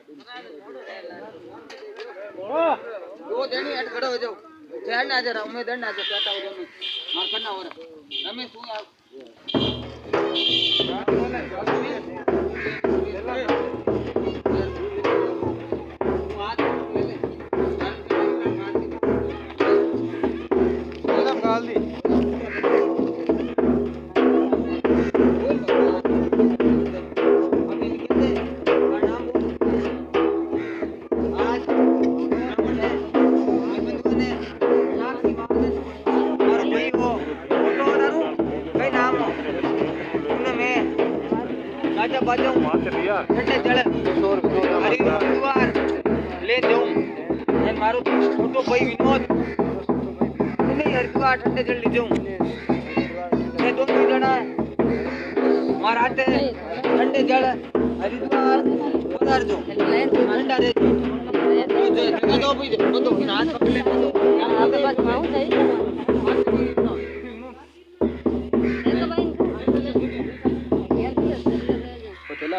वो देनी हट खड़ो हो जाओ ध्यान ना जरा उम्मीद ना जो कहता हो तुम मार करना हो रहा रमेश तू यार राजा बाजा ठंडे जल हरिद्वार ले जाऊं मैं मारो फोटो भाई विनोद नहीं हरिद्वार ठंडे जल ले जाऊं मैं दोनों जना महाराज ठंडे जल हरिद्वार पधार जो ठंडा रे जगह दो भाई दो हाथ पकड़ ले आपके पास माउंट है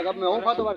कब मैं हूँ खातो बार